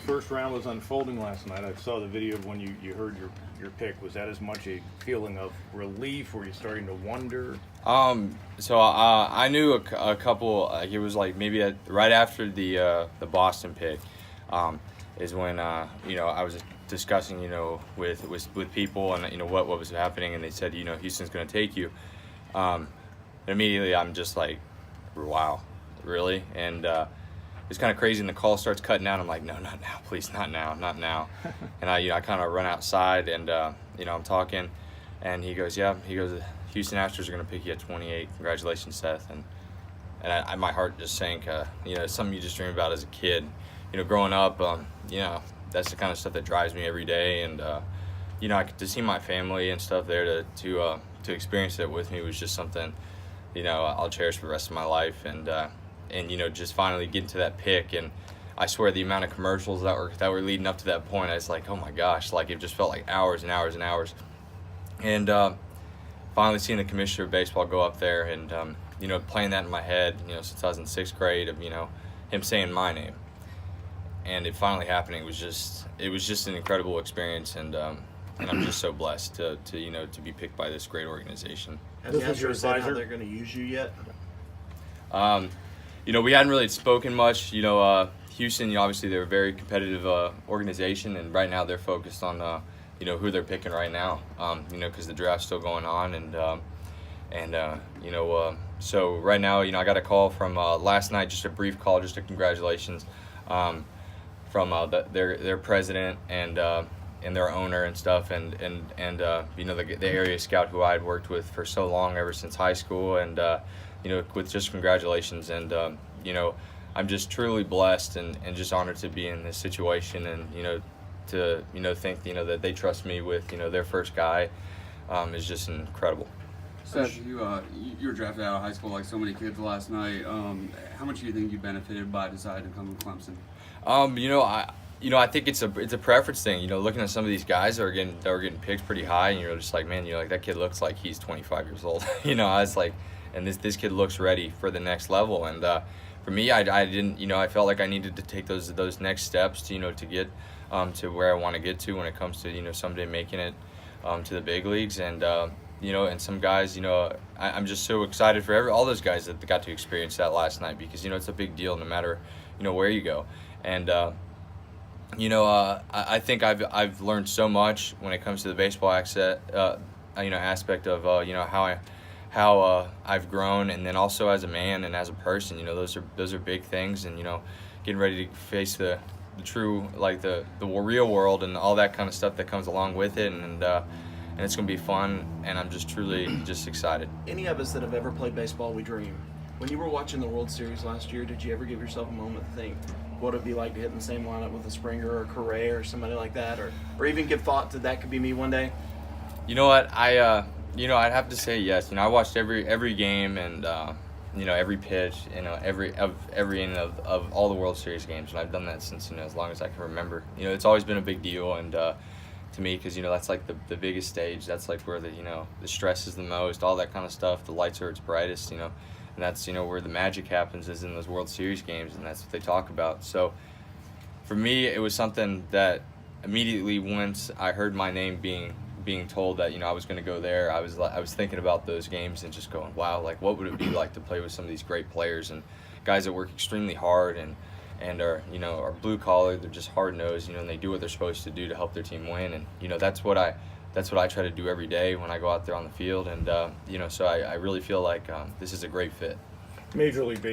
first round was unfolding last night, I saw the video of when you heard your pick. Was that as much a feeling of relief? Were you starting to wonder? So I knew a couple. It was like maybe right after the Boston pick, is when I was discussing with people and what was happening, and they said Houston's going to take you. Immediately I'm just like, wow, really? And it's kind of crazy, and the call starts cutting out. I'm like, no, not now, please, not now. And I kind of run outside, and I'm talking, and he goes, Houston Astros are going to pick you at 28. Congratulations, Seth. And my heart just sank. Something you just dream about as a kid. Growing up, that's the kind of stuff that drives me every day. And to see my family and stuff there to experience it with me was just something I'll cherish for the rest of my life. And just finally getting to that pick, and I swear the amount of commercials that were leading up to that point, I was like, oh my gosh, like it just felt like hours and hours and hours. And finally seeing the commissioner of baseball go up there and playing that in my head, since I was in sixth grade, of him saying my name, and it finally happening was just an incredible experience, and I'm just so blessed to be picked by this great organization. Have the Astros said how they're going to use you yet? We hadn't really spoken much. Houston, obviously they're a very competitive organization, and right now they're focused on who they're picking right now. Because the draft's still going on, so right now, I got a call from last night, just a brief call, just a congratulations from their president and their owner and stuff, and the area scout who I had worked with for so long, ever since high school, and with just congratulations. And I'm just truly blessed and just honored to be in this situation, and to think that they trust me with their first guy is just incredible. Seth, you were drafted out of high school like so many kids last night. How much do you think you benefited by deciding to come to Clemson? I think it's a preference thing. Looking at some of these guys that were getting picked pretty high, and you're just like, man, like that kid looks like he's 25 years old. I was like, and this kid looks ready for the next level. And for me, I didn't, I felt like I needed to take those next steps to get to where I want to get to when it comes to someday making it to the big leagues. And and some guys, I'm just so excited for all those guys that got to experience that last night, because it's a big deal no matter where you go. And I think I've learned so much when it comes to the baseball aspect of how I've grown, and then also as a man and as a person. Those are big things, and getting ready to face the true, like the real world and all that kind of stuff that comes along with it, and it's gonna be fun, and I'm just truly just excited. Any of us that have ever played baseball, we dream. When you were watching the World Series last year, did you ever give yourself a moment to think, what would it be like to hit in the same lineup with a Springer or a Correa or somebody like that, or even give thought that could be me one day? You know what, I'd have to say yes. I watched every game, and every pitch, every inning of all the World Series games, and I've done that since as long as I can remember. It's always been a big deal, and to me, because that's like the biggest stage. That's like where the stress is the most, all that kind of stuff. The lights are its brightest, and that's where the magic happens, is in those World Series games, and that's what they talk about. So for me, it was something that immediately, once I heard my name being told that I was going to go there, I was thinking about those games and just going, wow, like what would it be like to play with some of these great players and guys that work extremely hard and are blue collar. They're just hard nosed, and they do what they're supposed to do to help their team win. And that's what I try to do every day when I go out there on the field. And so I really feel like this is a great fit. Major League Baseball.